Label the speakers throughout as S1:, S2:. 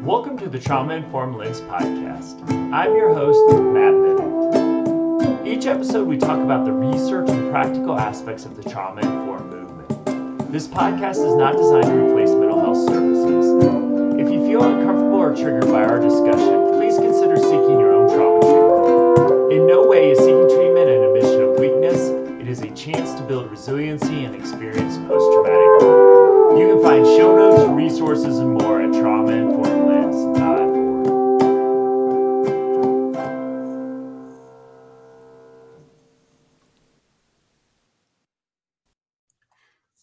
S1: Welcome to the Trauma Informed Lens podcast. I'm your host, Matt Bennett. Each episode we talk about the research and practical aspects of the trauma informed movement. This podcast is not designed to replace mental health services. If you feel uncomfortable or triggered by our discussion, please consider seeking your own trauma treatment. In no way is seeking treatment an admission of weakness. It is a chance to build resiliency and experience post-traumatic growth. You can find show notes, resources, and more at traumainformedlens.org.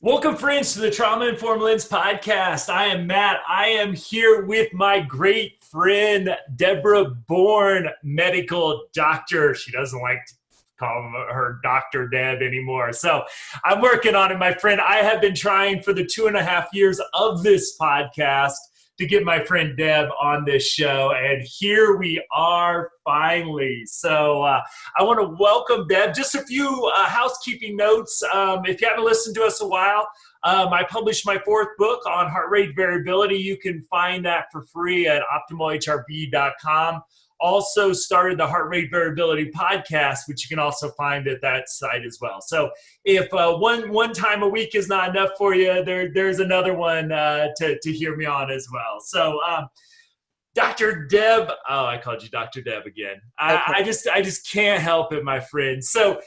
S1: Welcome, friends, to the Trauma Informed Lens podcast. I am Matt. I am here with my great friend, Deborah Borne, medical doctor. She doesn't like to call her Dr. Deb anymore. So I'm working on it, my friend. I have been trying for the 2.5 years of this podcast to get my friend Deb on this show. And here we are finally. So I want to welcome Deb. Just a few housekeeping notes. If you haven't listened to us a while, I published my 4th book on heart rate variability. You can find that for free at optimalhrv.com. Also started the Heart Rate Variability podcast, which you can also find at that site as well. So if one time a week is not enough for you, there's another one to hear me on as well. So Dr. Deb, oh, I called you Dr. Deb again. I just can't help it, my friend. So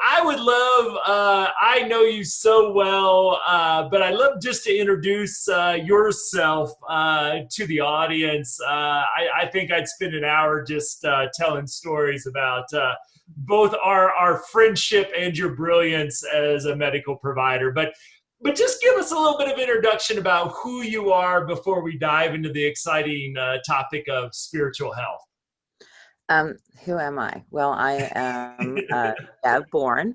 S1: I would love, I know you so well, but I'd love just to introduce yourself to the audience. I think I'd spend an hour just telling stories about both our friendship and your brilliance as a medical provider. But just give us a little bit of introduction about who you are before we dive into the exciting topic of spiritual health.
S2: Who am I? Well, I am Deborah Borne.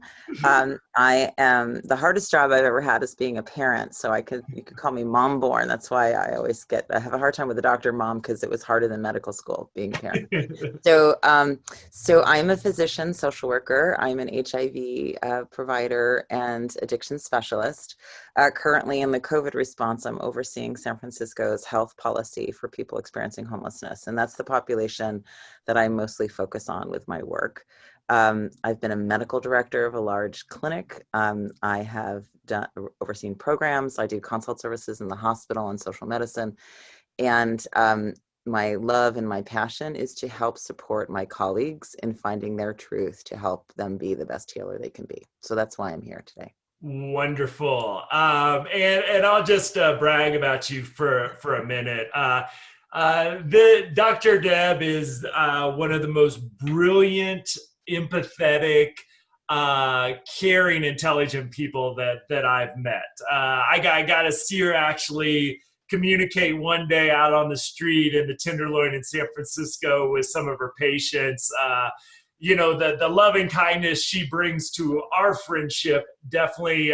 S2: I am the hardest job I've ever had is being a parent. So you could call me Mom Borne. That's why I have a hard time with the doctor mom because it was harder than medical school being a parent. So I'm a physician, social worker. I'm an HIV provider and addiction specialist. Currently in the COVID response, I'm overseeing San Francisco's health policy for people experiencing homelessness. And that's the population that I mostly focus on with my work. I've been a medical director of a large clinic. I have overseen programs. I do consult services in the hospital and social medicine. And my love and my passion is to help support my colleagues in finding their truth to help them be the best healer they can be. So that's why I'm here today.
S1: Wonderful. And I'll just brag about you for a minute. The Dr. Deb is one of the most brilliant, empathetic, caring, intelligent people that I've met. I got to see her actually communicate one day out on the street in the Tenderloin in San Francisco with some of her patients. The loving kindness she brings to our friendship, definitely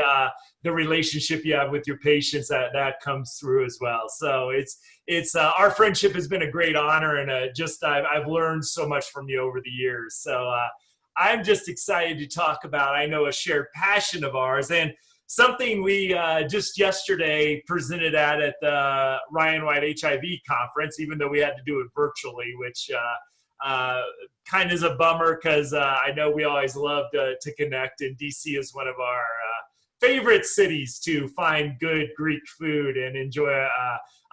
S1: the relationship you have with your patients, that comes through as well. So it's our friendship has been a great honor, and I've learned so much from you over the years. So I'm just excited to talk about, I know, a shared passion of ours, and something we just yesterday presented at the Ryan White HIV conference, even though we had to do it virtually, which kind of is a bummer because I know we always love to connect, and DC is one of our favorite cities to find good Greek food and enjoy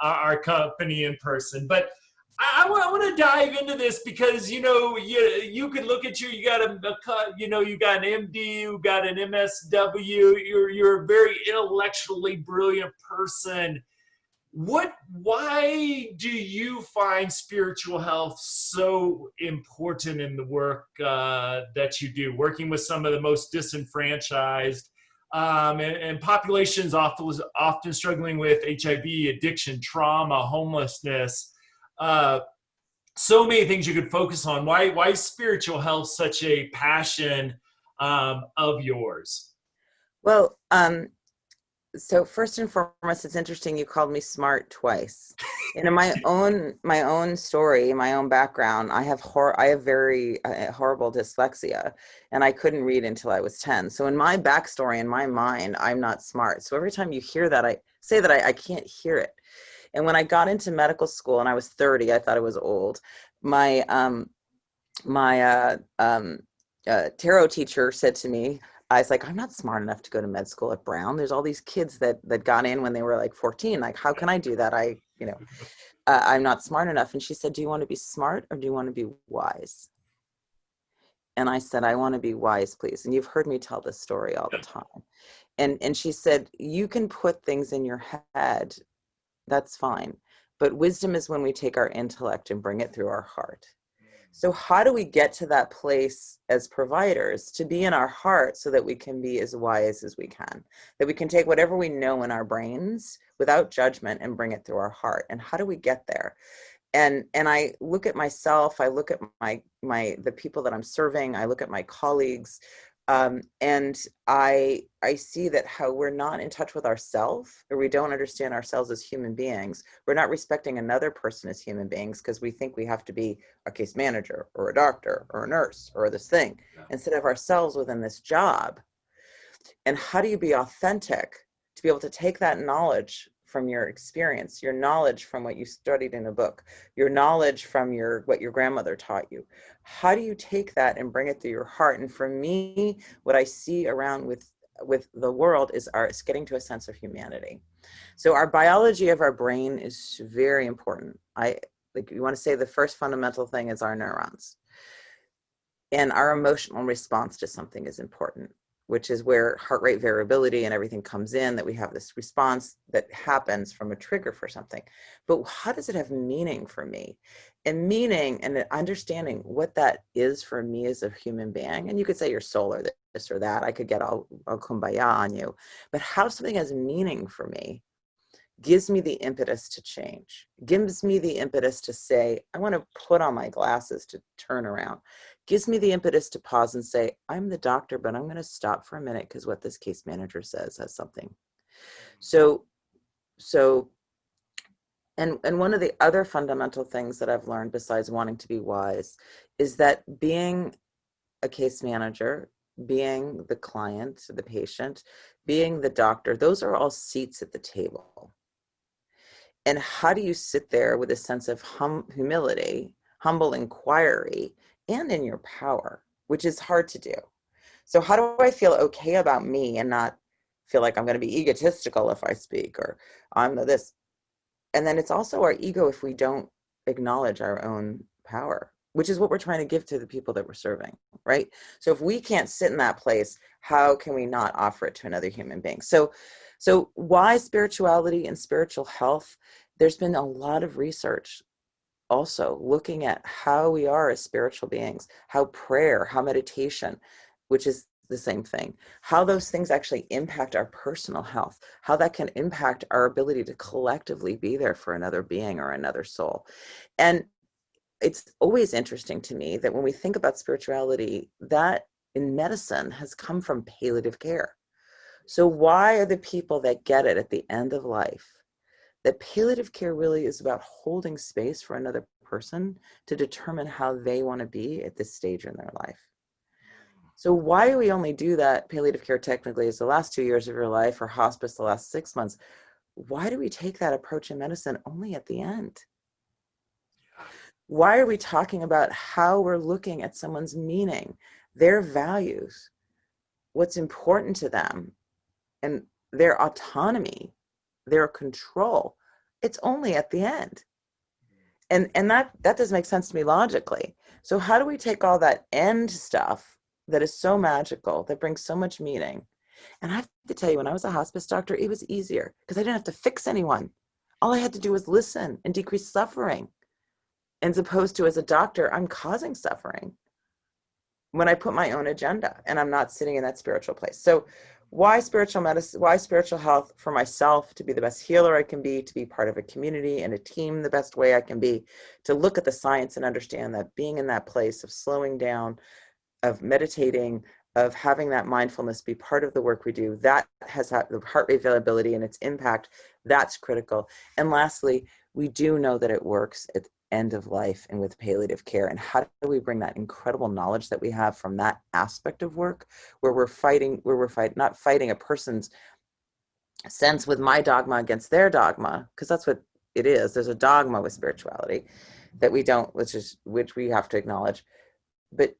S1: our company in person. But I want to dive into this because you could look at you got you got an MD, you got an MSW, you're a very intellectually brilliant person. Why do you find spiritual health so important in the work that you do, working with some of the most disenfranchised and populations often struggling with HIV, addiction, trauma, homelessness, so many things you could focus on. Why is spiritual health such a passion of yours?
S2: Well, so first and foremost, it's interesting you called me smart twice. In my own story, my own background, I have very horrible dyslexia, and I couldn't read until I was 10. So in my backstory, in my mind, I'm not smart. So every time you hear that, I say that I can't hear it. And when I got into medical school and I was 30, I thought I was old. My tarot teacher said to me, I was like, I'm not smart enough to go to med school at Brown. There's all these kids that got in when they were like 14. Like, how can I do that? I'm not smart enough. And she said, do you want to be smart or do you want to be wise? And I said, I want to be wise, please. And you've heard me tell this story all the time. And she said, you can put things in your head. That's fine. But wisdom is when we take our intellect and bring it through our heart. So how do we get to that place as providers to be in our heart so that we can be as wise as we can, that we can take whatever we know in our brains without judgment and bring it through our heart? And how do we get there? And I look at myself, I look at the people that I'm serving, I look at my colleagues, and I see that how we're not in touch with ourselves, or we don't understand ourselves as human beings. We're not respecting another person as human beings because we think we have to be a case manager or a doctor or a nurse or this thing instead of ourselves within this job. And how do you be authentic to be able to take that knowledge from your experience, your knowledge from what you studied in a book, your knowledge from what your grandmother taught you? How do you take that and bring it through your heart? And for me, what I see around with the world is getting to a sense of humanity. So our biology of our brain is very important. You want to say the first fundamental thing is our neurons. And our emotional response to something is important, which is where heart rate variability and everything comes in, that we have this response that happens from a trigger for something. But how does it have meaning for me? And meaning and understanding what that is for me as a human being. And you could say your soul or this or that. I could get all kumbaya on you. But how something has meaning for me gives me the impetus to change, gives me the impetus to say, I want to put on my glasses to turn around, gives me the impetus to pause and say, I'm the doctor, but I'm going to stop for a minute because what this case manager says has something. So, and one of the other fundamental things that I've learned besides wanting to be wise is that being a case manager, being the client, the patient, being the doctor, those are all seats at the table. And how do you sit there with a sense of humility, humble inquiry, and in your power, which is hard to do. So how do I feel okay about me and not feel like I'm going to be egotistical if I speak, or I'm this? And then it's also our ego if we don't acknowledge our own power, which is what we're trying to give to the people that we're serving, right? So if we can't sit in that place, how can we not offer it to another human being? So why spirituality and spiritual health? There's been a lot of research also looking at how we are as spiritual beings, how prayer, how meditation, which is the same thing, how those things actually impact our personal health, how that can impact our ability to collectively be there for another being or another soul. And it's always interesting to me that when we think about spirituality, that in medicine has come from palliative care. So why are the people that get it at the end of life? That palliative care really is about holding space for another person to determine how they want to be at this stage in their life. So why do we only do that palliative care technically is the last 2 years of your life, or hospice the last 6 months? Why do we take that approach in medicine only at the end? Why are we talking about how we're looking at someone's meaning, their values, what's important to them, and their autonomy, their control? It's only at the end. And that doesn't make sense to me logically. So how do we take all that end stuff that is so magical, that brings so much meaning? And I have to tell you, when I was a hospice doctor, it was easier because I didn't have to fix anyone. All I had to do was listen and decrease suffering. As opposed to, as a doctor, I'm causing suffering when I put my own agenda and I'm not sitting in that spiritual place. So why spiritual medicine? Why spiritual health? For myself, to be the best healer I can be, to be part of a community and a team the best way I can be, to look at the science and understand that being in that place of slowing down, of meditating, of having that mindfulness be part of the work we do, that has the heart rate variability and its impact. That's critical. And lastly, we do know that it works at the end of life and with palliative care. And how do we bring that incredible knowledge that we have from that aspect of work, where we're not fighting a person's sense with my dogma against their dogma, because that's what it is. There's a dogma with spirituality that we don't, which we have to acknowledge, but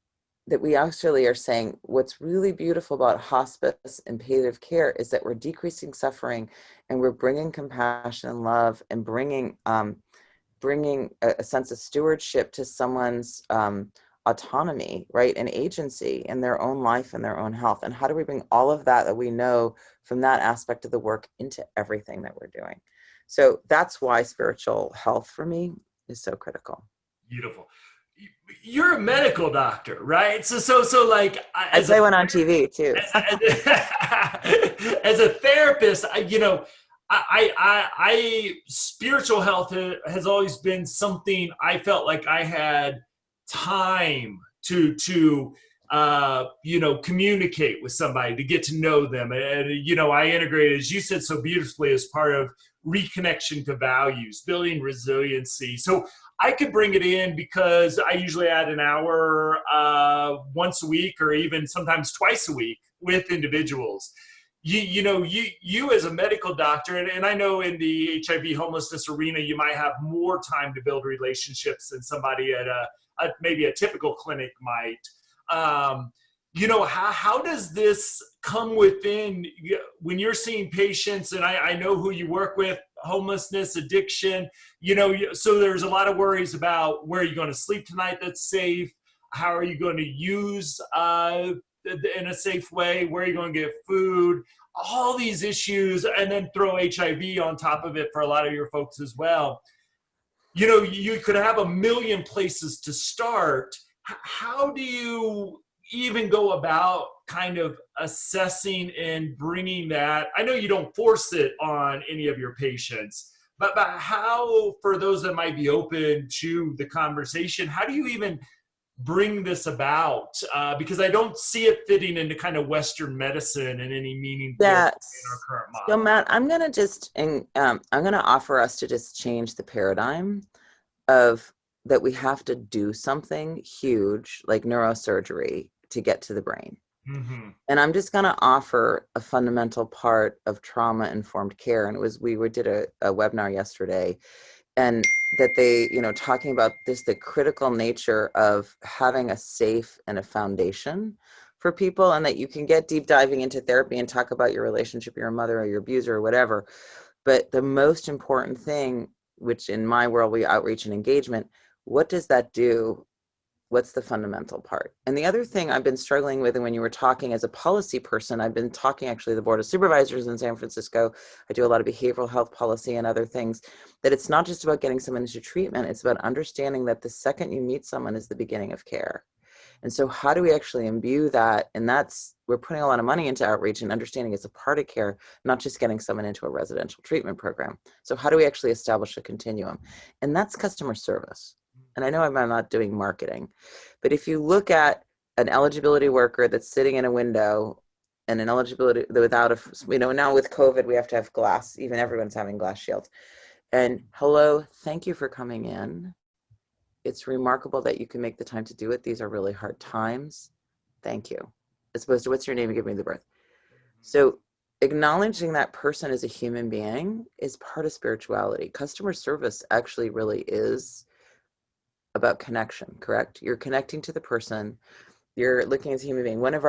S2: that we actually are saying what's really beautiful about hospice and palliative care is that we're decreasing suffering, and we're bringing compassion and love, and bringing a sense of stewardship to someone's autonomy, right, and agency in their own life and their own health. And how do we bring all of that we know from that aspect of the work into everything that we're doing? So that's why spiritual health for me is so critical.
S1: Beautiful. You're a medical doctor, right? So like,
S2: I play one on TV too.
S1: As a therapist, I spiritual health has always been something I felt like I had time to communicate with somebody, to get to know them. And I integrated, as you said so beautifully, as part of reconnection to values, building resiliency. So I could bring it in because I usually add an hour once a week, or even sometimes twice a week, with individuals. You as a medical doctor, and I know in the HIV homelessness arena, you might have more time to build relationships than somebody at maybe a typical clinic might. How does this come within when you're seeing patients? And I know who you work with, homelessness, addiction, so there's a lot of worries about where you're going to sleep tonight that's safe. How are you going to use in a safe way? Where are you going to get food? All these issues, and then throw HIV on top of it for a lot of your folks as well. You could have a million places to start. How do you even go about kind of assessing and bringing that? I know you don't force it on any of your patients, but how, for those that might be open to the conversation, how do you even bring this about? Because I don't see it fitting into kind of Western medicine in any meaningful way in our current model.
S2: So Matt, I'm going to offer us to just change the paradigm of that we have to do something huge like neurosurgery to get to the brain.
S1: Mm-hmm.
S2: And I'm just going to offer a fundamental part of trauma-informed care. And we did a webinar yesterday, and that they, talking about the critical nature of having a safe and a foundation for people, and that you can get deep diving into therapy and talk about your relationship, your mother or your abuser or whatever. But the most important thing, which in my world, we outreach and engagement, what does that do? What's the fundamental part? And the other thing I've been struggling with, and when you were talking as a policy person, I've been talking actually to the Board of Supervisors in San Francisco. I do a lot of behavioral health policy and other things, that it's not just about getting someone into treatment, it's about understanding that the second you meet someone is the beginning of care. And so how do we actually imbue that? And we're putting a lot of money into outreach and understanding it's a part of care, not just getting someone into a residential treatment program. So how do we actually establish a continuum? And that's customer service. And I know I'm not doing marketing, but if you look at an eligibility worker that's sitting in a window, and an eligibility without now with COVID, we have to have glass, even everyone's having glass shields. And hello, thank you for coming in. It's remarkable that you can make the time to do it. These are really hard times. Thank you. As opposed to what's your name and give me the birth. So acknowledging that person as a human being is part of spirituality. Customer service actually really is about connection, correct? You're connecting to the person. You're looking as a human being. One of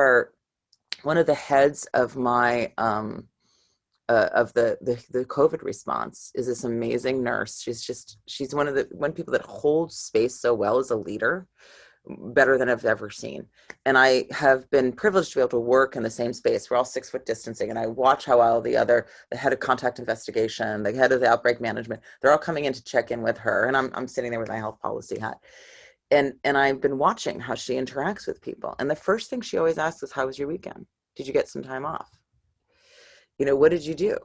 S2: the heads of my of the COVID response is this amazing nurse. She's one of the people that holds space so well as a leader, better than I've ever seen. And I have been privileged to be able to work in the same space. We're all 6 foot distancing, and I watch how all the head of contact investigation, the head of the outbreak management, they're all coming in to check in with her. And I'm sitting there with my health policy hat. And I've been watching how she interacts with people. And the first thing she always asks is, how was your weekend? Did you get some time off? What did you do?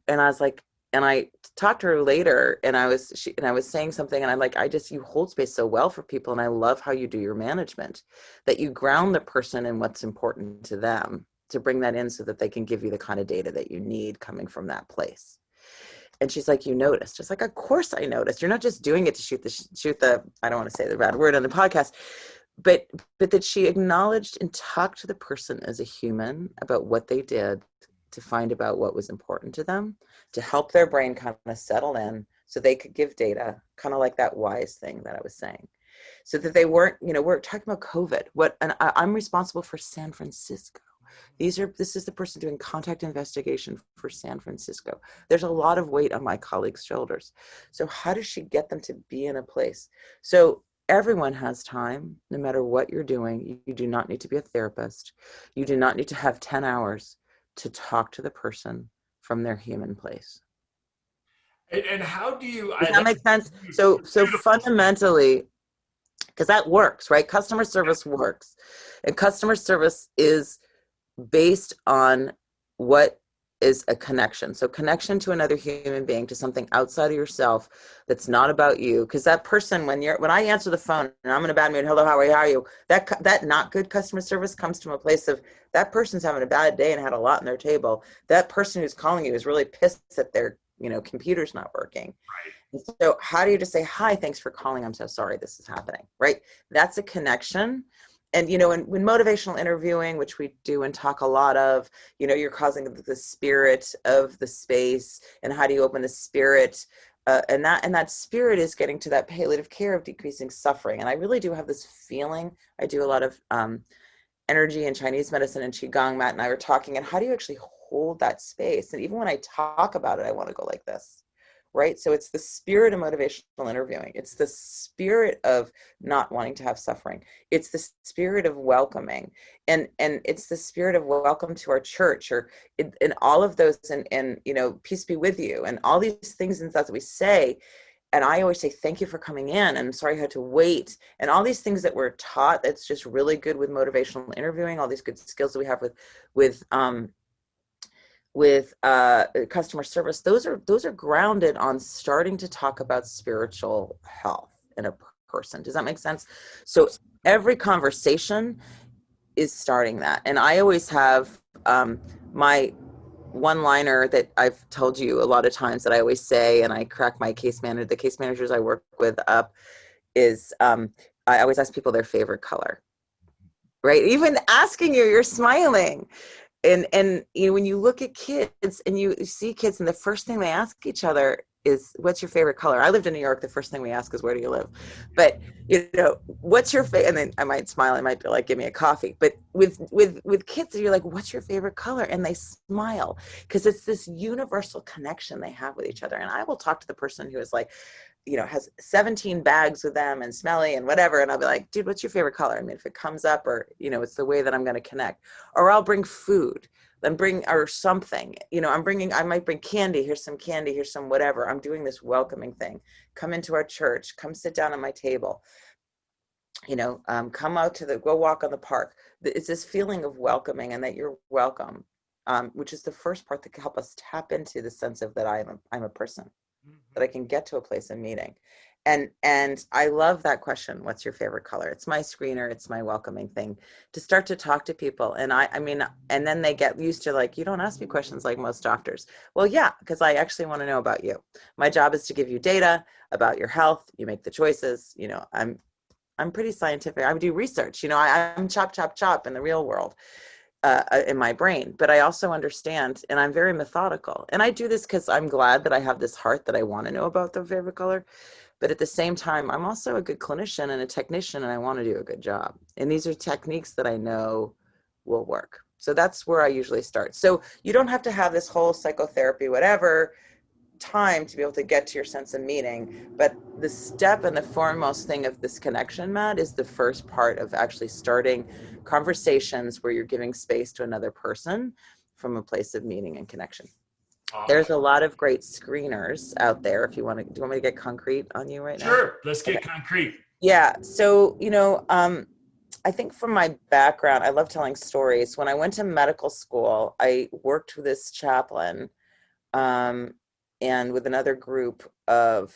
S2: And I was like, and I talked to her later, and I was saying something, and I'm like, you hold space so well for people. And I love how you do your management, that you ground the person in what's important to them, to bring that in so that they can give you the kind of data that you need coming from that place. And she's like, you noticed. Just like, of course I noticed. You're not just doing it to shoot the, I don't want to say the bad word on the podcast, but that she acknowledged and talked to the person as a human about what they did to find about what was important to them, to help their brain kind of settle in so they could give data, kind of like that WISE thing that I was saying, so that they weren't, we're talking about COVID. I'm responsible for San Francisco. This is the person doing contact investigation for San Francisco. There's a lot of weight on my colleague's shoulders. So how does she get them to be in a place? So everyone has time, no matter what you're doing. You do not need to be a therapist. You do not need to have 10 hours to talk to the person from their human place.
S1: And how do you?
S2: Does that make sense? So fundamentally, because that works, right? Customer service works, and customer service is based on what is a connection. So connection to another human being, to something outside of yourself that's not about you. Because that person, when I answer the phone and I'm in a bad mood, hello, how are you? That not good customer service comes from a place of that person's having a bad day and had a lot on their table. That person who's calling you is really pissed that their computer's not working.
S1: Right.
S2: So how do you just say, hi, thanks for calling, I'm so sorry this is happening, right? That's a connection. And, when motivational interviewing, which we do and talk a lot of, you're causing the spirit of the space, and how do you open the spirit? And that spirit is getting to that palliative care of decreasing suffering. And I really do have this feeling. I do a lot of energy and Chinese medicine and Qigong. Matt and I were talking, and how do you actually hold that space? And even when I talk about it, I want to go like this. Right? So it's the spirit of motivational interviewing. It's the spirit of not wanting to have suffering. It's the spirit of welcoming. And it's the spirit of welcome to our church, or in all of those, and peace be with you, and all these things and stuff that we say. And I always say, thank you for coming in, and sorry you had to wait. And all these things that we're taught, that's just really good with motivational interviewing, all these good skills that we have with customer service, those are grounded on starting to talk about spiritual health in a person. Does that make sense? So every conversation is starting that. And I always have my one-liner that I've told you a lot of times that I always say, and I crack the case managers I work with up, is I always ask people their favorite color. Right? Even asking you're smiling. And when you look at kids and you see kids, and the first thing they ask each other is, what's your favorite color? I lived in New York. The first thing we ask is, where do you live? But what's your favorite? And then I might smile. I might be like, give me a coffee. But with kids, you're like, what's your favorite color? And they smile, because it's this universal connection they have with each other. And I will talk to the person who is like, has 17 bags with them and smelly and whatever. And I'll be like, dude, what's your favorite color? I mean, if it comes up, or, it's the way that I'm going to connect. Or I'll bring food, or something, I might bring candy. Here's some candy. Here's some whatever. I'm doing this welcoming thing. Come into our church. Come sit down at my table. Come out go walk on the park. It's this feeling of welcoming, and that you're welcome, which is the first part that can help us tap into the sense of that I'm a person. That I can get to a place of meeting. And I love that question, what's your favorite color? It's my screener, it's my welcoming thing to start to talk to people. And I mean, and then they get used to, like, you don't ask me questions like most doctors. Well, yeah, because I actually want to know about you. My job is to give you data about your health. You make the choices. I'm pretty scientific. I do research. I'm chop in the real world. In my brain, but I also understand, and I'm very methodical, and I do this because I'm glad that I have this heart that I want to know about the favorite color. But at the same time, I'm also a good clinician and a technician, and I want to do a good job. And these are techniques that I know will work. So that's where I usually start. So you don't have to have this whole psychotherapy, whatever time to be able to get to your sense of meaning. But the step and the foremost thing of this connection, Matt, is the first part of actually starting conversations where you're giving space to another person from a place of meaning and connection. There's a lot of great screeners out there. If you want to, do you want me to get concrete on you right now?
S1: Sure. Let's get concrete.
S2: Yeah. So, I think from my background, I love telling stories. When I went to medical school, I worked with this chaplain, and with another group of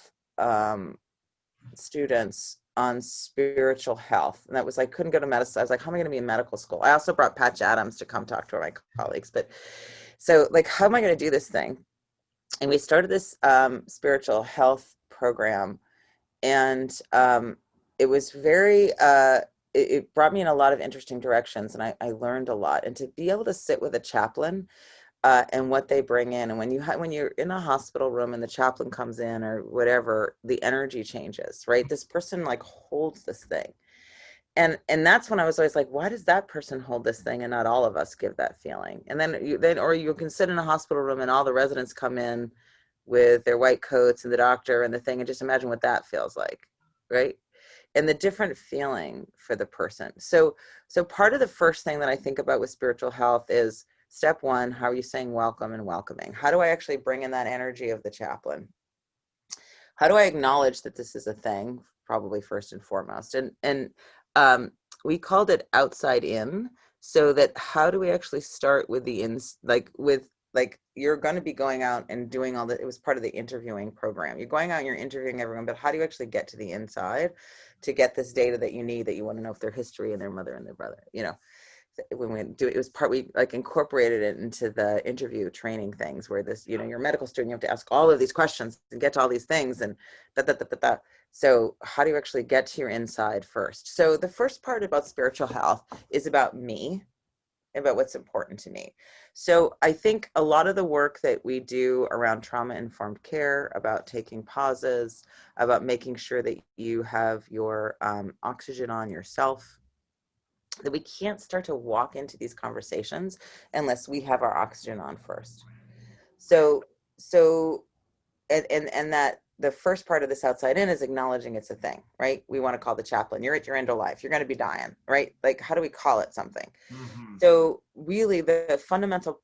S2: students on spiritual health. And that was, I couldn't go to medicine. I was like, how am I going to be in medical school? I also brought Patch Adams to come talk to my colleagues. But so, like, how am I going to do this thing? And we started this spiritual health program. And it was very, it brought me in a lot of interesting directions. And I learned a lot. And to be able to sit with a chaplain and what they bring in. And when you're in a hospital room and the chaplain comes in or whatever, the energy changes, right? This person like holds this thing. And that's when I was always like, why does that person hold this thing and not all of us give that feeling? And or you can sit in a hospital room and all the residents come in with their white coats and the doctor and the thing, and just imagine what that feels like, right? And the different feeling for the person. So part of the first thing that I think about with spiritual health is step one, how are you saying welcome and welcoming? How do I actually bring in that energy of the chaplain? How do I acknowledge that this is a thing? Probably first and foremost. And we called it outside in, so that how do we actually start with the like you're going to be going out and doing all that. It was part of the interviewing program. You're going out and you're interviewing everyone, but how do you actually get to the inside to get this data that you need, that you want to know if their history and their mother and their brother, when we do it, was part, we like incorporated it into the interview training things where this, you're a medical student, you have to ask all of these questions and get to all these things and da. So how do you actually get to your inside first? So the first part about spiritual health is about me, about what's important to me. So I think a lot of the work that we do around trauma-informed care, about taking pauses, about making sure that you have your oxygen on yourself, that we can't start to walk into these conversations unless we have our oxygen on first. So and that the first part of this outside in is acknowledging it's a thing, right? We want to call the chaplain. You're at your end of life. You're going to be dying, right? Like, how do we call it something? Mm-hmm. So really the fundamental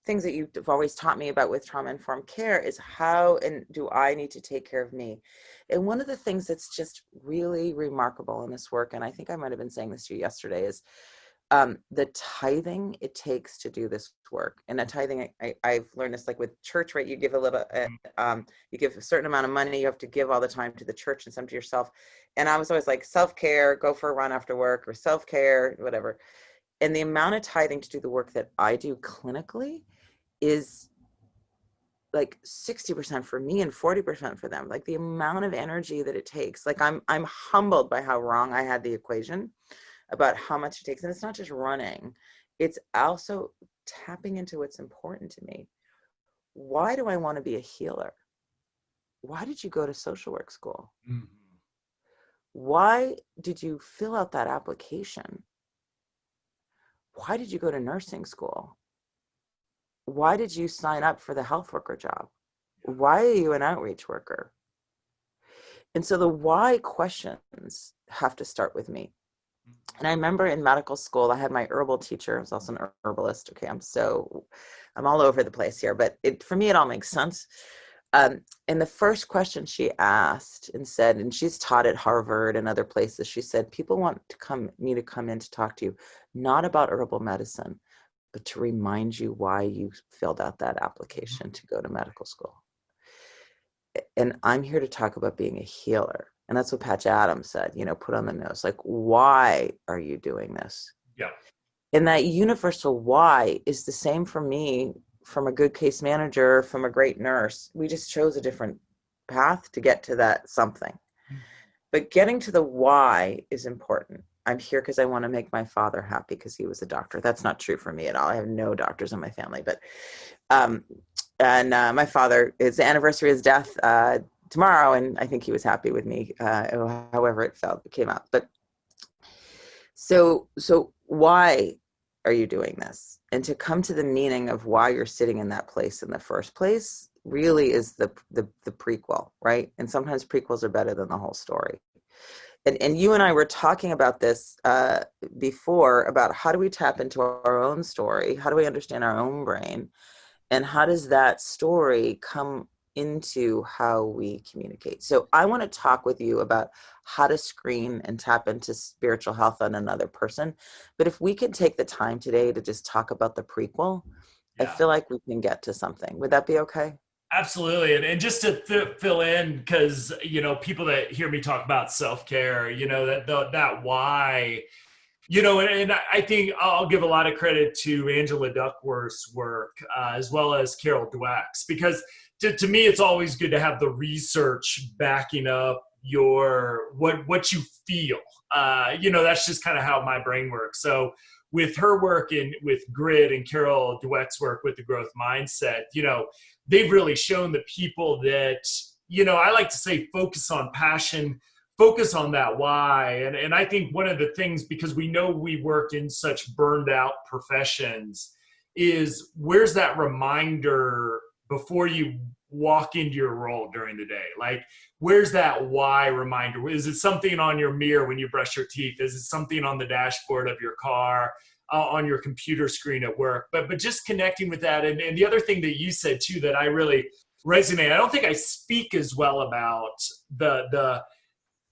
S2: things that you've always taught me about with trauma-informed care is how and do I need to take care of me? And one of the things that's just really remarkable in this work, and I think I might have been saying this to you yesterday, is the tithing it takes to do this work. And that tithing, I've learned this, like with church, right? You give a little, you give a certain amount of money, you have to give all the time to the church and some to yourself. And I was always like, self-care, go for a run after work, or self-care, whatever. And the amount of tithing to do the work that I do clinically is like 60% for me and 40% for them. Like the amount of energy that it takes. Like I'm humbled by how wrong I had the equation about how much it takes. And it's not just running, it's also tapping into what's important to me. Why do I want to be a healer? Why did you go to social work school? Mm-hmm. Why did you fill out that application? Why did you go to nursing school? Why did you sign up for the health worker job? Why are you an outreach worker? And so the why questions have to start with me. And I remember in medical school, I had my herbal teacher. I was also an herbalist. Okay, I'm all over the place here, but for me, it all makes sense. And the first question she asked and said, and she's taught at Harvard and other places, she said, people want me to come in to talk to you, not about herbal medicine, but to remind you why you filled out that application to go to medical school. And I'm here to talk about being a healer. And that's what Patch Adams said, put on the nose, like, why are you doing this?
S1: Yeah.
S2: And that universal why is the same for me, from a good case manager, from a great nurse. We just chose a different path to get to that something. Mm-hmm. But getting to the why is important. I'm here because I want to make my father happy because he was a doctor. That's not true for me at all. I have no doctors in my family, but, my father, it's the anniversary of his death tomorrow, and I think he was happy with me, however it came out. But so why are you doing this? And to come to the meaning of why you're sitting in that place in the first place really is the prequel, right? And sometimes prequels are better than the whole story. And you and I were talking about this before, about how do we tap into our own story? How do we understand our own brain? And how does that story come into how we communicate? So I want to talk with you about how to screen and tap into spiritual health on another person. But if we could take the time today to just talk about the prequel, yeah. I feel like we can get to something. Would that be okay?
S1: Absolutely. And just to fill in, because, people that hear me talk about self-care, that why, and I think I'll give a lot of credit to Angela Duckworth's work, as well as Carol Dweck's, because to me, it's always good to have the research backing up what you feel. That's just kind of how my brain works. So with her work and with Grid and Carol Dweck's work with the growth mindset, they've really shown the people that, I like to say, focus on passion, focus on that why. And I think one of the things, because we know we work in such burned out professions, is where's that reminder before you walk into your role during the day? Like, where's that why reminder? Is it something on your mirror when you brush your teeth? Is it something on the dashboard of your car, on your computer screen at work? But just connecting with that. And the other thing that you said too that I really resonate, I don't think I speak as well about the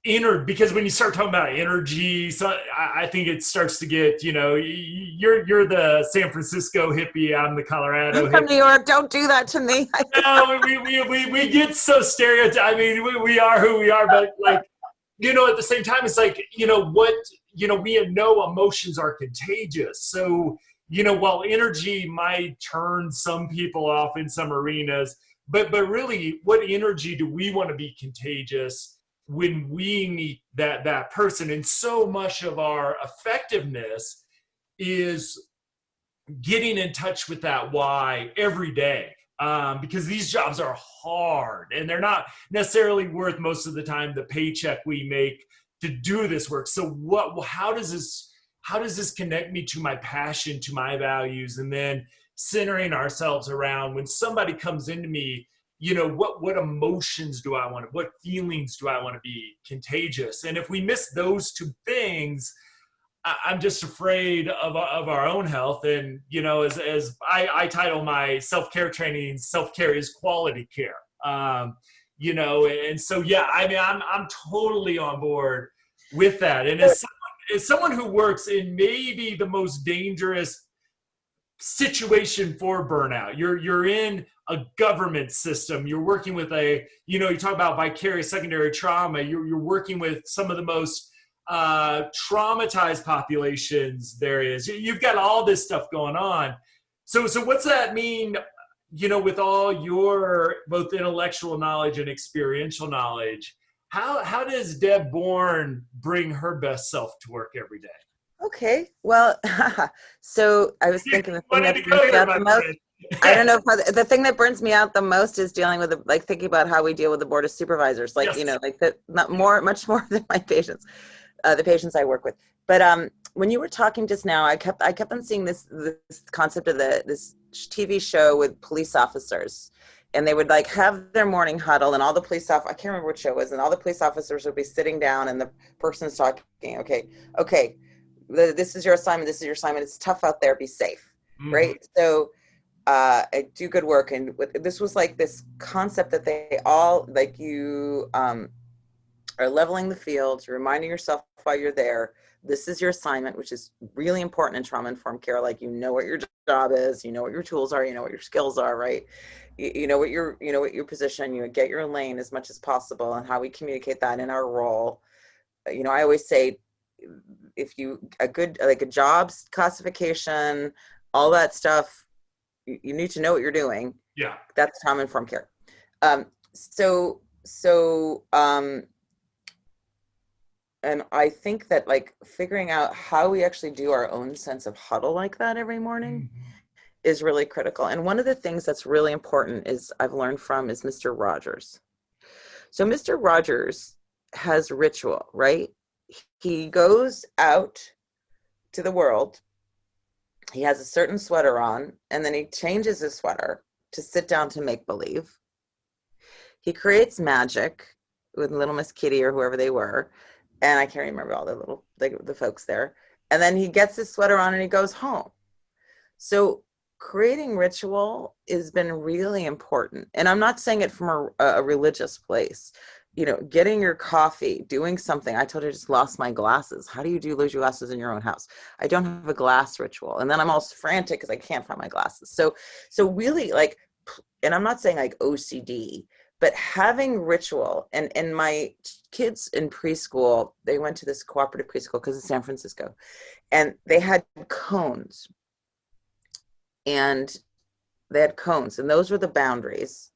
S1: inner, because when you start talking about energy, so I think it starts to get, you're the San Francisco hippie, I'm the Colorado
S2: I'm from
S1: hippie.
S2: New York. Don't do that to me.
S1: No, we get so stereotyped. I mean, we are who we are, but like, at the same time, it's like, we know emotions are contagious. So, while energy might turn some people off in some arenas, but really, what energy do we want to be contagious when we meet that person? And so much of our effectiveness is getting in touch with that why every day, because these jobs are hard and they're not necessarily worth most of the time the paycheck we make to do this work. So how does this connect me to my passion, to my values? And then centering ourselves around when somebody comes into me, what emotions do I want? What feelings do I want to be contagious? And if we miss those two things, I'm just afraid of our own health. And, as I title my self-care training, self-care is quality care. And so, yeah, I mean, I'm totally on board with that. And as someone who works in maybe the most dangerous situation for burnout, you're in a government system, you're working with you talk about vicarious secondary trauma, you're working with some of the most traumatized populations there is. You've got all this stuff going on. So what's that mean, with all your both intellectual knowledge and experiential knowledge? How does Deb Borne bring her best self to work every day?
S2: Okay, well, so I was thinking the thing that burns me out the most, I don't know if the thing that burns me out the most is dealing with thinking about how we deal with the board of supervisors,
S1: Yes.
S2: Much more than my patients, the patients I work with. But when you were talking just now, I kept on seeing this concept of this TV show with police officers, and they would have their morning huddle, and all the police I can't remember what show it was, and all the police officers would be sitting down, and the person's talking, okay. This is your assignment. This is your assignment. It's tough out there. Be safe. Mm-hmm. Right. So I do good work. And this was this concept that they all you are leveling the field, you're reminding yourself while you're there. This is your assignment, which is really important in trauma-informed care. What your job is, what your tools are, what your skills are, right? You know what your position, get your lane as much as possible, and how we communicate that in our role. I always say, if a jobs classification, all that stuff, you need to know what you're doing.
S1: Yeah.
S2: That's trauma-informed care. And I think that figuring out how we actually do our own sense of huddle like that every morning is really critical. And one of the things that's really important I've learned from is Mr. Rogers. So Mr. Rogers has ritual, right? He goes out to the world. He has a certain sweater on, and then he changes his sweater to sit down to make believe. He creates magic with Little Miss Kitty or whoever they were, and I can't remember all the folks there. And then he gets his sweater on and he goes home. So creating ritual has been really important. And I'm not saying it from a religious place. Getting your coffee, doing something. I told you I just lost my glasses. How do you lose your glasses in your own house? I don't have a glass ritual. And then I'm all frantic because I can't find my glasses. So really and I'm not saying OCD, but having ritual. And my kids in preschool, they went to this cooperative preschool because it's San Francisco, and they had cones. And those were the boundaries.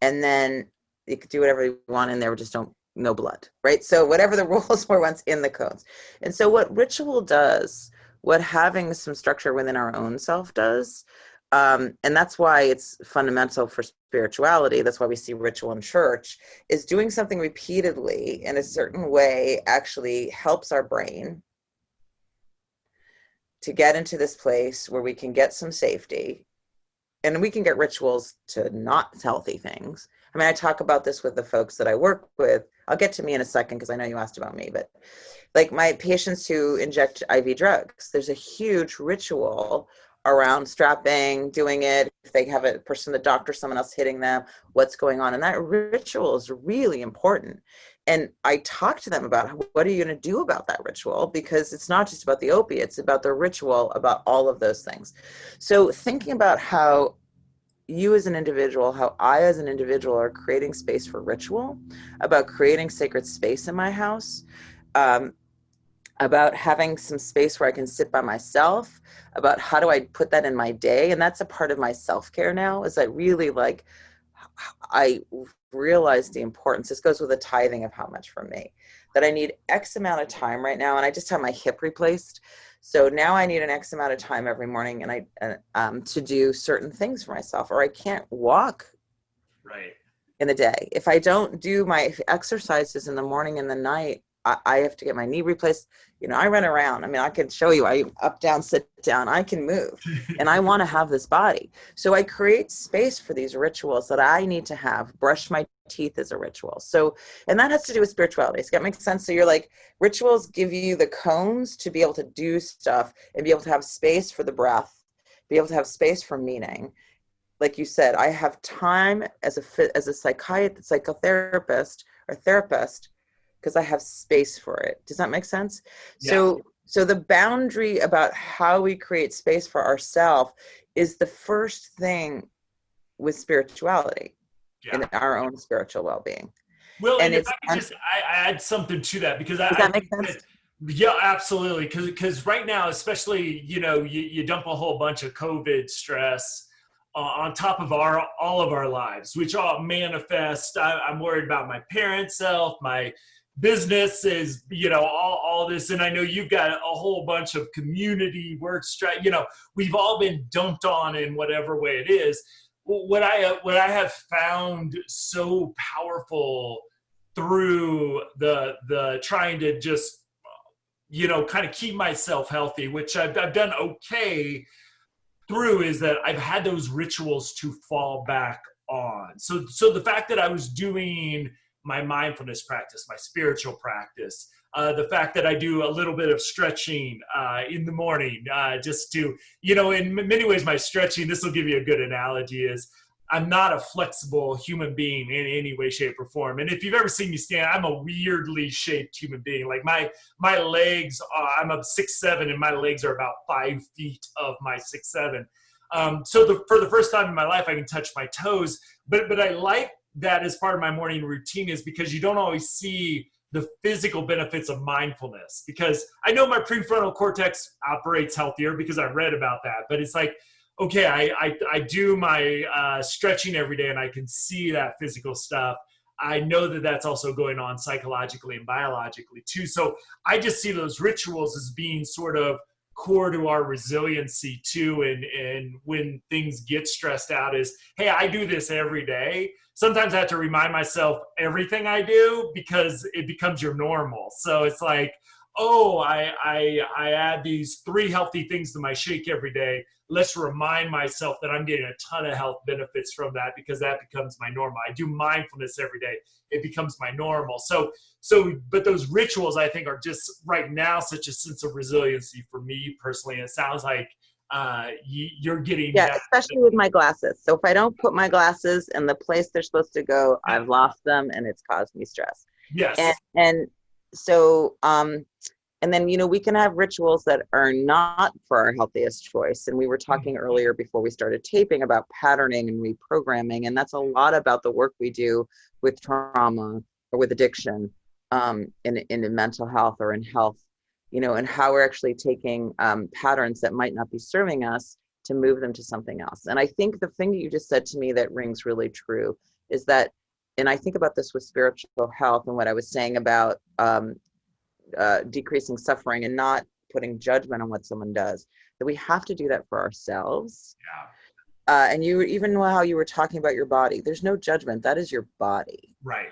S2: And then you could do whatever you want in there, just no blood, right? So whatever the rules were once in the cones. And so what ritual does what having some structure within our own self does. And that's why it's fundamental for spirituality. That's why we see ritual in church, is doing something repeatedly in a certain way actually helps our brain to get into this place where we can get some safety, and we can get rituals to not healthy things. I mean, I talk about this with the folks that I work with. I'll get to me in a second because I know you asked about me, but like my patients who inject IV drugs, there's a huge ritual around strapping, doing it. If they have a person, the doctor, someone else hitting them, what's going on. And that ritual is really important. And I talk to them about what are you going to do about that ritual? Because it's not just about the opiates, it's about the ritual, about all of those things. So thinking about how you as an individual, how I as an individual are creating space for ritual, about creating sacred space in my house, about having some space where I can sit by myself, about how do I put that in my day. And that's a part of my self-care now, is I really like, I realize the importance. This goes with the tithing of how much for me, that I need X amount of time right now. And I just had my hip replaced. So now I need an X amount of time every morning and to do certain things for myself, or I can't walk
S1: right
S2: in a day. If I don't do my exercises in the morning and the night, I have to get my knee replaced. You know, I run around. I mean, I can show you, I up, down, sit down, I can move, and I want to have this body. So I create space for these rituals that I need to have. Brush my teeth is a ritual. So, and that has to do with spirituality. Does that make sense? So you're like, rituals give you the cones to be able to do stuff and be able to have space for the breath, be able to have space for meaning. Like you said, I have time as a psychotherapist or therapist, because I have space for it. Does that make sense?
S1: yeah.
S2: So the boundary about how we create space for ourselves is the first thing with spirituality,
S1: Yeah.
S2: in our own spiritual well-being.
S1: Well,
S2: And
S1: and if
S2: it's,
S1: I could just I add something to that, because
S2: does
S1: I
S2: that make
S1: think
S2: sense?
S1: that, yeah, absolutely. Because right now, especially, you dump a whole bunch of COVID stress on top of all of our lives, which all manifest. I'm worried about my parents' self, my business is, all this. And I know you've got a whole bunch of community work stress. We've all been dumped on in whatever way it is. What I have found so powerful through the trying to just kind of keep myself healthy, which I've done okay through, is that I've had those rituals to fall back on. So the fact that I was doing my mindfulness practice, my spiritual practice, the fact that I do a little bit of stretching in the morning, just to, in many ways, my stretching, this will give you a good analogy, is I'm not a flexible human being in any way, shape, or form. And if you've ever seen me stand, I'm a weirdly shaped human being. Like my legs, I'm a 6'7", and my legs are about 5 feet of my 6'7". So for the first time in my life, I can touch my toes. But I like that as part of my morning routine, is because you don't always see the physical benefits of mindfulness. Because I know my prefrontal cortex operates healthier because I read about that. But it's like, okay, I do my stretching every day and I can see that physical stuff. I know that that's also going on psychologically and biologically too. So I just see those rituals as being sort of core to our resiliency too. And when things get stressed out, is, hey, I do this every day. Sometimes I have to remind myself everything I do, because it becomes your normal. So it's like, oh, I add these 3 healthy things to my shake every day. Let's remind myself that I'm getting a ton of health benefits from that, because that becomes my normal. I do mindfulness every day. It becomes my normal. But those rituals, I think, are just right now such a sense of resiliency for me personally. And it sounds like you're getting
S2: Yeah,
S1: that.
S2: especially with my glasses. So if I don't put my glasses in the place they're supposed to go, I've lost them and it's caused me stress.
S1: Yes.
S2: And so, and then, we can have rituals that are not for our healthiest choice. And we were talking earlier before we started taping about patterning and reprogramming. And that's a lot about the work we do with trauma or with addiction, in mental health or in health, and how we're actually taking patterns that might not be serving us to move them to something else. And I think the thing that you just said to me that rings really true is that, and I think about this with spiritual health and what I was saying about decreasing suffering and not putting judgment on what someone does, that we have to do that for ourselves.
S1: Yeah.
S2: And you even how you were talking about your body, there's no judgment. That is your body.
S1: Right.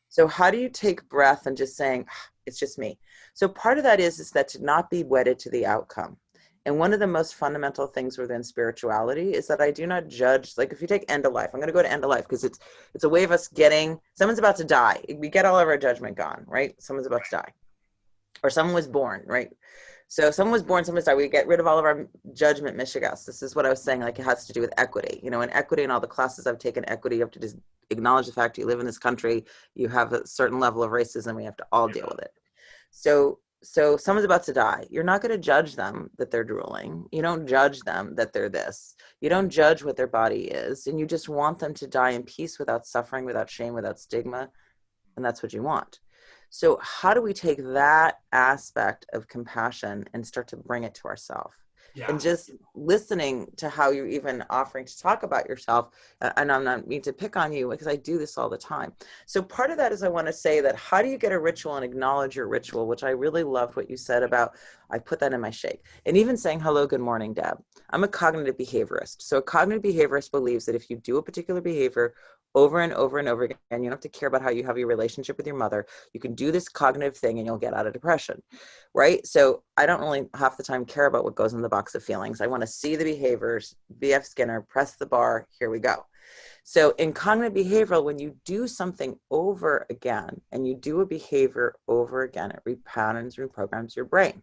S2: So how do you take breath and just saying, it's just me? So part of that is that to not be wedded to the outcome. And one of the most fundamental things within spirituality is that I do not judge. Like if you take end of life, I'm going to go to end of life because it's a way of us getting, someone's about to die. We get all of our judgment gone, right? Someone's about to die. Or someone was born, right? So someone was born, someone's died. We get rid of all of our judgment mishigas. This is what I was saying, like it has to do with equity. You know, in equity, in all the classes I've taken equity, you have to just acknowledge the fact you live in this country, you have a certain level of racism, we have to all deal with it. So someone's about to die. You're not going to judge them that they're drooling. You don't judge them that they're this. You don't judge what their body is. And you just want them to die in peace without suffering, without shame, without stigma. And that's what you want. So how do we take that aspect of compassion and start to bring it to ourselves? Yeah. And just listening to how you're even offering to talk about yourself. And I'm not mean to pick on you because I do this all the time. So part of that is I want to say that how do you get a ritual and acknowledge your ritual, which I really loved what you said about, I put that in my shake. And even saying, hello, good morning, Deb. I'm a cognitive behaviorist. So a cognitive behaviorist believes that if you do a particular behavior over and over and over again, you don't have to care about how you have your relationship with your mother. You can do this cognitive thing and you'll get out of depression, right? So I don't really half the time care about what goes in the box of feelings. I want to see the behaviors, B.F. Skinner, press the bar, here we go. So in cognitive behavioral, when you do something over again and you do a behavior over again, it repatterns, reprograms your brain.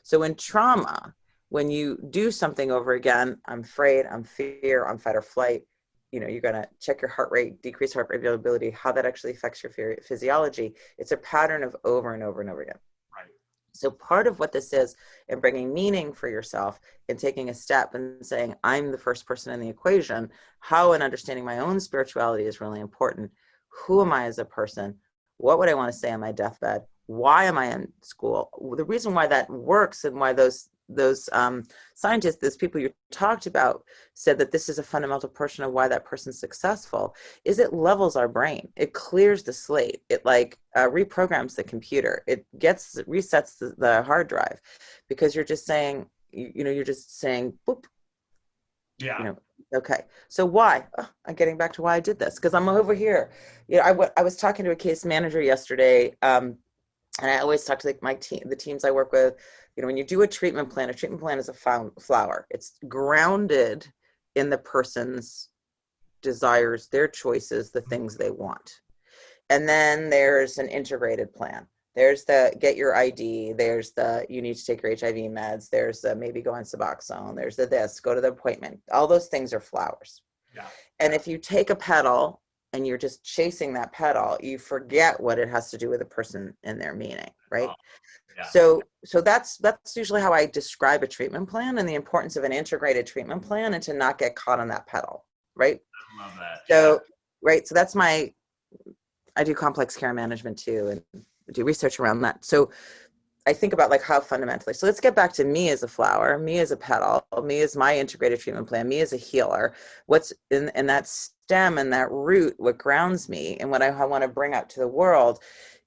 S2: So in trauma, when you do something over again, I'm afraid, I'm fear, I'm fight or flight, you know, you're going to check your heart rate, decrease heart rate variability, how that actually affects your physiology. It's a pattern of over and over and over again. Right. So part of what this is in bringing meaning for yourself and taking a step and saying, I'm the first person in the equation, how and understanding my own spirituality is really important. Who am I as a person? What would I want to say on my deathbed? Why am I in school? The reason why that works and why those scientists, those people you talked about, said that this is a fundamental portion of why that person's successful, is it levels our brain. It clears the slate. It like reprograms the computer. It resets the hard drive, because you're just saying, you're just saying, boop. Yeah. Okay. So why? Oh, I'm getting back to why I did this, because I'm over here. I was talking to a case manager yesterday, and I always talk to the teams I work with. When you do a treatment plan is a flower. It's grounded in the person's desires, their choices, the things they want. And then there's an integrated plan. There's the get your ID. There's the you need to take your HIV meds. There's the maybe go on Suboxone. There's the this, go to the appointment. All those things are flowers. Yeah. And if you take a petal and you're just chasing that petal, you forget what it has to do with the person and their meaning, right? Oh. Yeah. So that's usually how I describe a treatment plan, and the importance of an integrated treatment plan, and to not get caught on that pedal, right? I love that. So, yeah. Right. So that's I do complex care management too, and do research around that. So I think about like how fundamentally, so let's get back to me as a flower, me as a petal, me as my integrated treatment plan, me as a healer. What's in that stem and that root, what grounds me and what I want to bring out to the world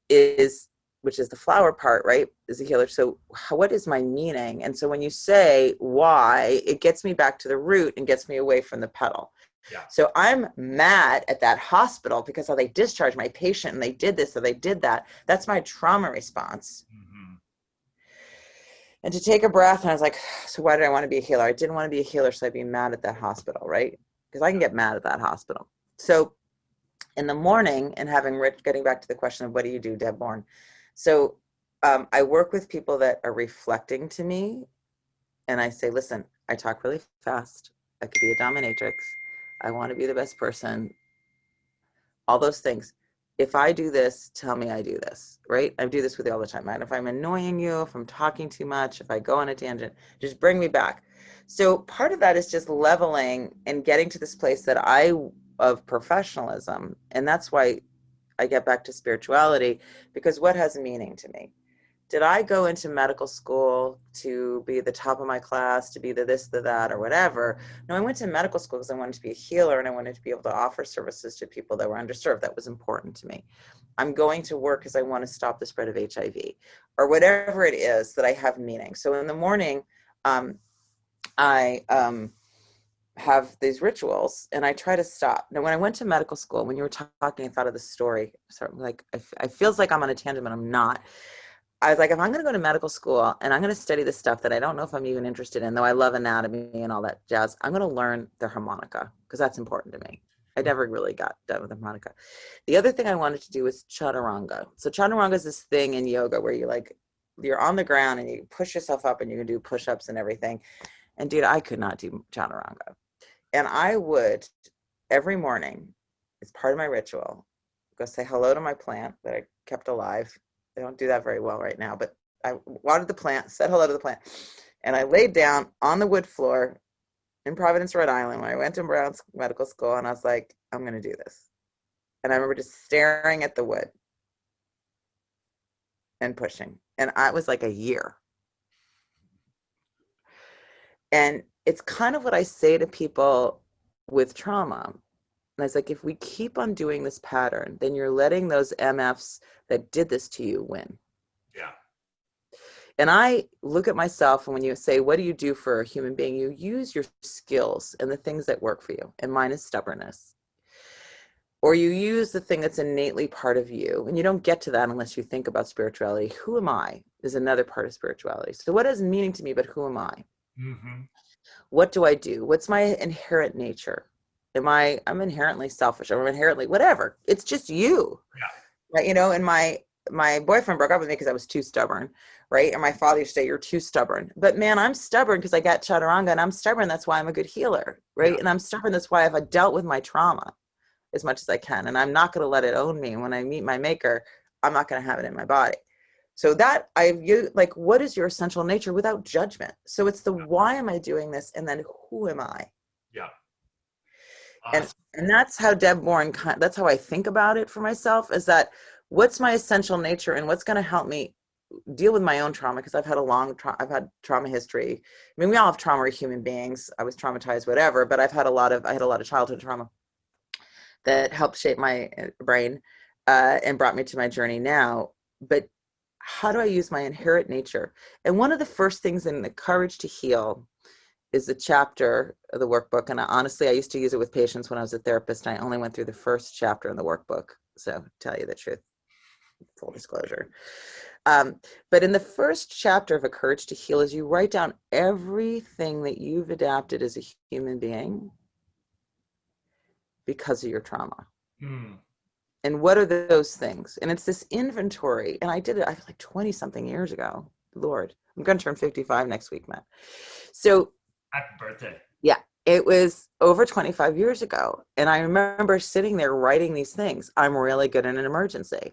S2: is, which is the flower part, right, is a healer. So what is my meaning? And so when you say why, it gets me back to the root and gets me away from the petal. Yeah. So I'm mad at that hospital because they discharged my patient and they did this or they did that. That's my trauma response. Mm-hmm. And to take a breath, and I was like, so why did I want to be a healer? I didn't want to be a healer, so I'd be mad at that hospital, right? Because I can get mad at that hospital. So in the morning, and getting back to the question of what do you do, Deborah Borne? So I work with people that are reflecting to me, and I say, listen, I talk really fast. I could be a dominatrix. I want to be the best person. All those things. If I do this, tell me I do this, right? I do this with you all the time. And if I'm annoying you, if I'm talking too much, if I go on a tangent, just bring me back. So part of that is just leveling and getting to this place of professionalism. And that's why I get back to spirituality, because what has meaning to me? did I go into medical school to be the top of my class, to be the this, the that, or whatever? No, I went to medical school because I wanted to be a healer and I wanted to be able to offer services to people that were underserved. That was important to me. I'm going to work because I want to stop the spread of HIV or whatever it is that I have meaning. So in the morning, I have these rituals and I try to stop. Now, when I went to medical school, when you were talking, I thought of the story. So like, I feels like I'm on a tangent, but I'm not. I was like, if I'm going to go to medical school and I'm going to study this stuff that I don't know if I'm even interested in, though I love anatomy and all that jazz, I'm going to learn the harmonica because that's important to me. I never really got done with the harmonica. The other thing I wanted to do was chaturanga. So chaturanga is this thing in yoga where you're on the ground and you push yourself up and you can do push-ups and everything. And dude, I could not do chaturanga. And I would every morning, as part of my ritual, go say hello to my plant that I kept alive. I don't do that very well right now, but I watered the plant, said hello to the plant, and I laid down on the wood floor in Providence, Rhode Island when I went to Brown's medical school, and I was like, I'm going to do this. And I remember just staring at the wood and pushing. And I was like a year. And it's kind of what I say to people with trauma. And I was like, if we keep on doing this pattern, then you're letting those MFs that did this to you win.
S1: Yeah.
S2: And I look at myself, and when you say, what do you do for a human being? You use your skills and the things that work for you. And mine is stubbornness. Or you use the thing that's innately part of you. And you don't get to that unless you think about spirituality. Who am I is another part of spirituality. So what has meaning to me, but who am I? Mm-hmm. What do I do? What's my inherent nature? I'm inherently selfish. I'm inherently whatever. It's just you. Yeah. Right. And my boyfriend broke up with me because I was too stubborn. Right. And my father used to say, you're too stubborn. But man, I'm stubborn because I got chaturanga, and I'm stubborn. That's why I'm a good healer. Right. Yeah. And I'm stubborn. That's why I've dealt with my trauma as much as I can. And I'm not going to let it own me. When I meet my maker, I'm not going to have it in my body. So that what is your essential nature without judgment? So it's the why am I doing this? And then who am I? Yeah. Awesome. And that's how Deb Borne, that's how I think about it for myself, is that what's my essential nature and what's going to help me deal with my own trauma? Because I've had I've had trauma history. I mean, we all have trauma, we're human beings. I was traumatized, whatever, but I had a lot of childhood trauma that helped shape my brain and brought me to my journey now. But how do I use my inherent nature? And one of the first things in the Courage to Heal is the chapter of the workbook. And honestly, I used to use it with patients when I was a therapist. And I only went through the first chapter in the workbook. So to tell you the truth, full disclosure. But in the first chapter of A Courage to Heal is you write down everything that you've adapted as a human being because of your trauma. And what are those things? And it's this inventory. And I did it, I like 20 something years ago. Lord, I'm going to turn 55 next week, Matt. So
S1: happy birthday.
S2: Yeah, it was over 25 years ago. And I remember sitting there writing these things. I'm really good in an emergency.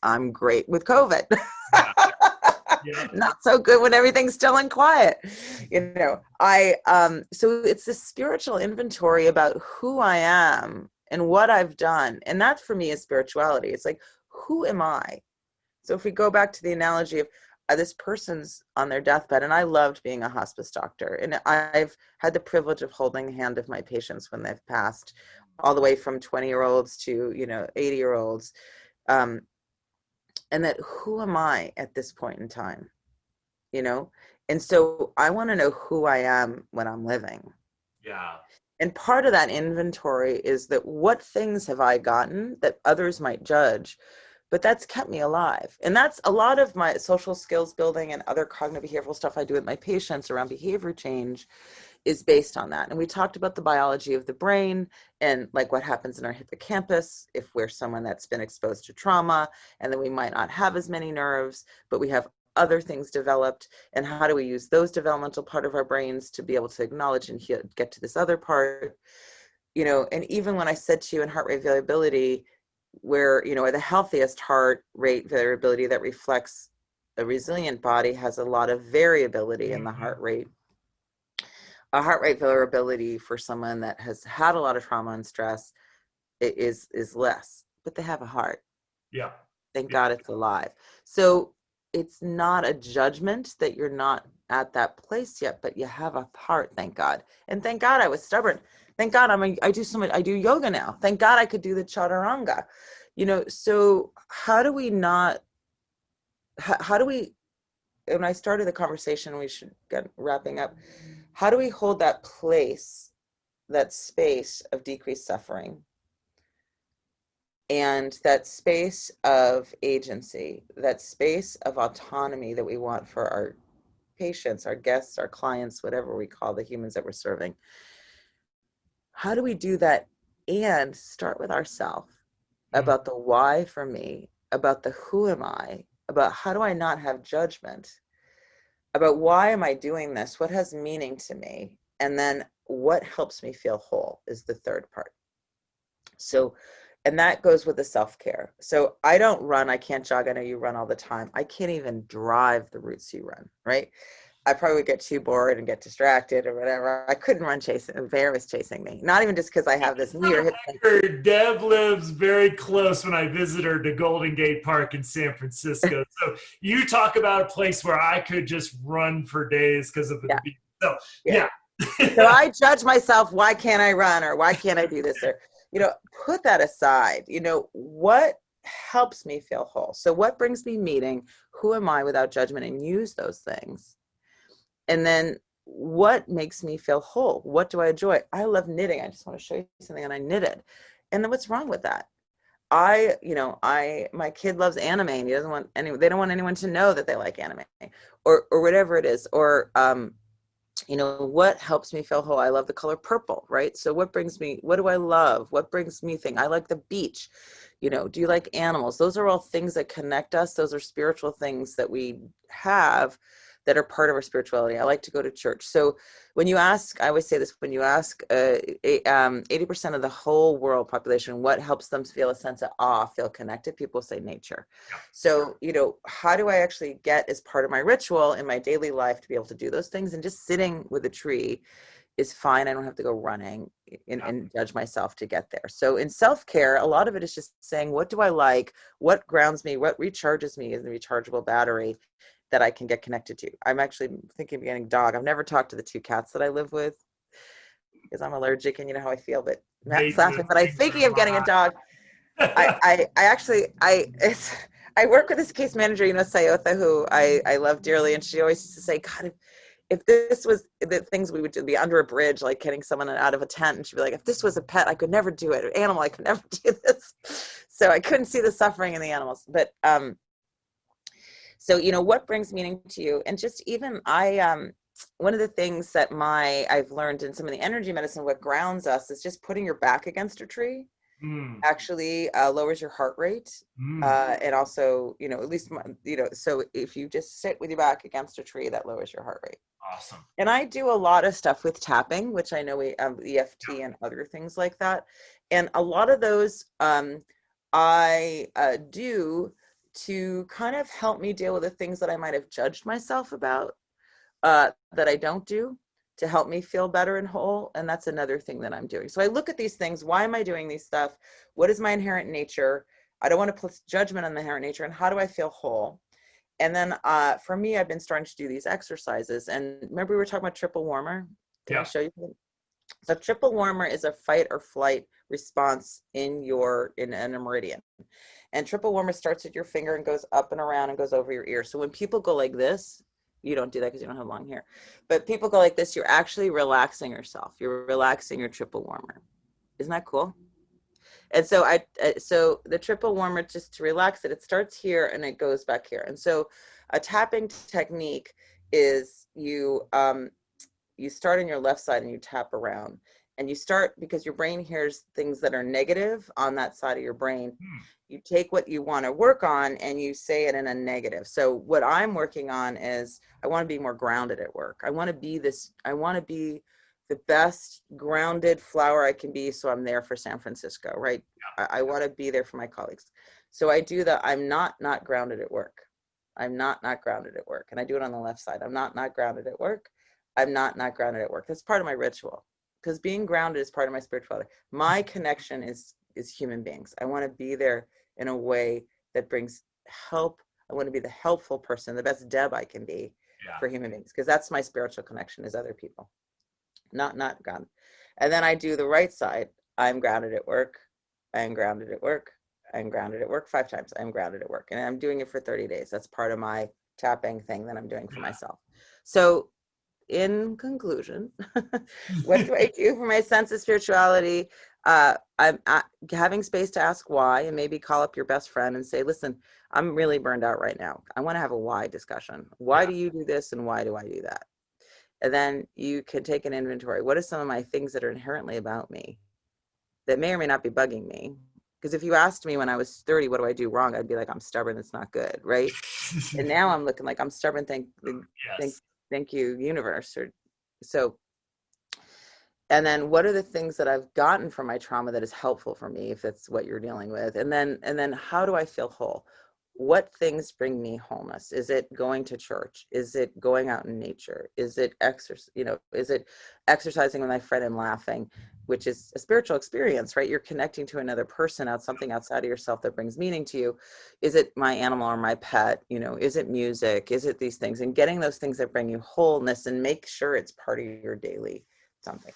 S2: I'm great with COVID. Yeah. Yeah. Not so good when everything's still and quiet. So it's this spiritual inventory about who I am and what I've done. And that for me is spirituality. It's like, who am I? So if we go back to the analogy of this person's on their deathbed, and I loved being a hospice doctor. And I've had the privilege of holding the hand of my patients when they've passed, all the way from 20-year-olds to, 80-year-olds. And that who am I at this point in time? And so I want to know who I am when I'm living.
S1: Yeah.
S2: And part of that inventory is that what things have I gotten that others might judge, but that's kept me alive. And that's a lot of my social skills building and other cognitive behavioral stuff I do with my patients around behavior change is based on that. And we talked about the biology of the brain and like what happens in our hippocampus if we're someone that's been exposed to trauma, and then we might not have as many nerves, but we have other things developed, and how do we use those developmental part of our brains to be able to acknowledge and get to this other part, and even when I said to you in heart rate variability, where, the healthiest heart rate variability that reflects a resilient body has a lot of variability in the heart rate. A heart rate variability for someone that has had a lot of trauma and stress is less, but they have a heart.
S1: Yeah.
S2: Thank God it's alive. So it's not a judgment that you're not at that place yet, but you have a heart, thank God. And thank God I was stubborn. Thank God I do yoga now. Thank God I could do the chaturanga. So how do we not, how do we, when I started the conversation, we should get wrapping up. How do we hold that place, that space of decreased suffering, and that space of agency, that space of autonomy that we want for our patients, our guests, our clients, whatever we call the humans that we're serving? How do we do that and start with ourselves, about the why for me, about the who am I, about how do I not have judgment, about why am I doing this, what has meaning to me, and then what helps me feel whole is the third part. So, and that goes with the self-care. So I don't run, I can't jog. I know you run all the time. I can't even drive the routes you run, right? I probably would get too bored and get distracted or whatever. I couldn't run chasing. Bear was chasing me. Not even just because I have this knee or hip thing.
S1: Deb lives very close when I visit her to Golden Gate Park in San Francisco. So you talk about a place where I could just run for days because of the beach. So yeah.
S2: So I judge myself. Why can't I run, or why can't I do this? Or, put that aside. What helps me feel whole? So what brings me meaning? Who am I without judgment? And use those things. And then what makes me feel whole? What do I enjoy? I love knitting. I just want to show you something, and I knitted. And then what's wrong with that? My kid loves anime, and he doesn't want they don't want anyone to know that they like anime, or whatever it is. Or, what helps me feel whole? I love the color purple, right? So what do I love? What brings me I like the beach. Do you like animals? Those are all things that connect us. Those are spiritual things that we have that are part of our spirituality. I like to go to church. So when you ask, I always say this, when you ask 80% of the whole world population, what helps them feel a sense of awe, feel connected, people say nature. So, how do I actually get as part of my ritual in my daily life to be able to do those things? And just sitting with a tree is fine. I don't have to go running and judge myself to get there. So in self-care, a lot of it is just saying, what do I like? What grounds me? What recharges me as a rechargeable battery that I can get connected to? I'm actually thinking of getting a dog. I've never talked to the two cats that I live with because I'm allergic, and you know how I feel, but Matt's laughing, but I'm thinking of getting a dog. I work with this case manager, Sayotha, who I love dearly. And she always used to say, God, if this was the things we would do, be under a bridge, like getting someone out of a tent. And she'd be like, if this was a pet, I could never do it. An animal, I could never do this. So I couldn't see the suffering in the animals. But, so, what brings meaning to you? And just even one of the things that I've learned in some of the energy medicine, what grounds us is just putting your back against a tree. Actually lowers your heart rate. And also, at least, so if you just sit with your back against a tree, that lowers your heart rate.
S1: Awesome.
S2: And I do a lot of stuff with tapping, which I know we EFT and other things like that. And a lot of those I do to kind of help me deal with the things that I might have judged myself about that I don't do, to help me feel better and whole. And that's another thing that I'm doing. So I look at these things. Why am I doing these stuff? What is my inherent nature? I don't want to place judgment on the inherent nature. And how do I feel whole? And then for me, I've been starting to do these exercises. And remember, we were talking about triple warmer? Can I show you? So triple warmer is a fight or flight response in a meridian. And triple warmer starts at your finger and goes up and around and goes over your ear. So when people go like this, you don't do that because you don't have long hair, but people go like this, you're actually relaxing yourself. You're relaxing your triple warmer. Isn't that cool? And so so the triple warmer, just to relax it, it starts here and it goes back here. And so a tapping technique is you start on your left side and you tap around, and you start because your brain hears things that are negative on that side of your brain. You take what you want to work on and you say it in a negative. So what I'm working on is I want to be more grounded at work. I want to be the best grounded flower I can be. So I'm there for San Francisco, right? I want to be there for my colleagues. So I do that. I'm not grounded at work. I'm not grounded at work. And I do it on the left side. I'm not grounded at work. I'm not grounded at work. That's part of my ritual, because being grounded is part of my spirituality. My connection is human beings. I want to be there in a way that brings help. I want to be the helpful person, the best Deb I can be for human beings, because that's my spiritual connection, is other people, not God. And then I do the right side. I'm grounded at work. I am grounded at work. I'm grounded at work 5 times. I'm grounded at work. And I'm doing it for 30 days. That's part of my tapping thing that I'm doing for myself. So in conclusion, what do I do for my sense of spirituality? I'm having space to ask why, and maybe call up your best friend and say, listen, I'm really burned out right now. I want to have a why discussion. Why do you do this and why do I do that? And then you can take an inventory. What are some of my things that are inherently about me that may or may not be bugging me? Because if you asked me when I was 30, what do I do wrong? I'd be like, I'm stubborn. It's not good. Right. And now I'm looking like I'm stubborn. Thank you, universe. Or so. And then what are the things that I've gotten from my trauma that is helpful for me, if that's what you're dealing with? And then how do I feel whole? What things bring me wholeness? Is it going to church? Is it going out in nature? Is it exercise? Is it exercising with my friend and laughing, which is a spiritual experience, right? You're connecting to another person, something outside of yourself that brings meaning to you. Is it my animal or my pet? Is it music? Is it these things? And getting those things that bring you wholeness, and make sure it's part of your daily something.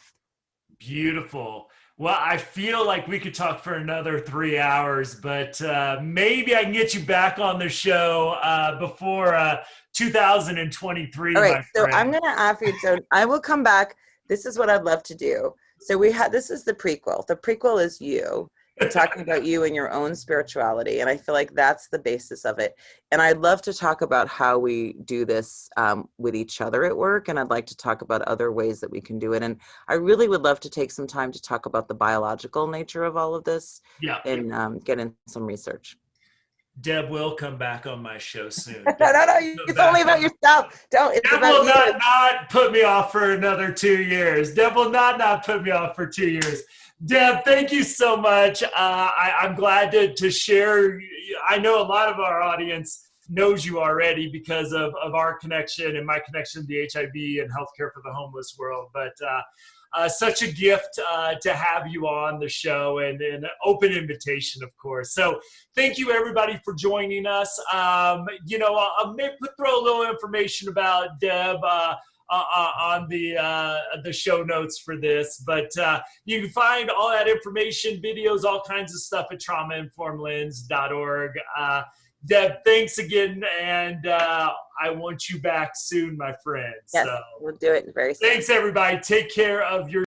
S1: Beautiful. Well, I feel like we could talk for another 3 hours, but maybe I can get you back on the show before 2023.
S2: All right, so I'm going to ask you. So I will come back. This is what I'd love to do. So this is the prequel. The prequel is you. And talking about you and your own spirituality. And I feel like that's the basis of it. And I'd love to talk about how we do this with each other at work. And I'd like to talk about other ways that we can do it. And I really would love to take some time to talk about the biological nature of all of this and get in some research.
S1: Deb will come back on my show soon.
S2: No, it's only about yourself. It's
S1: Deb
S2: about
S1: will
S2: you.
S1: not put me off for another 2 years. Deb will not put me off for 2 years. Deb, thank you so much. I'm glad to share. I know a lot of our audience knows you already because of our connection and my connection to the HIV and healthcare for the homeless world. But such a gift to have you on the show, and an open invitation, of course. So thank you, everybody, for joining us. I'll maybe throw a little information about Deb on the show notes for this, but you can find all that information, videos, all kinds of stuff at traumainformedlens.org. Deb, thanks again, and I want you back soon, my friend.
S2: Yes, we'll do it very soon.
S1: Thanks, everybody. Take care of your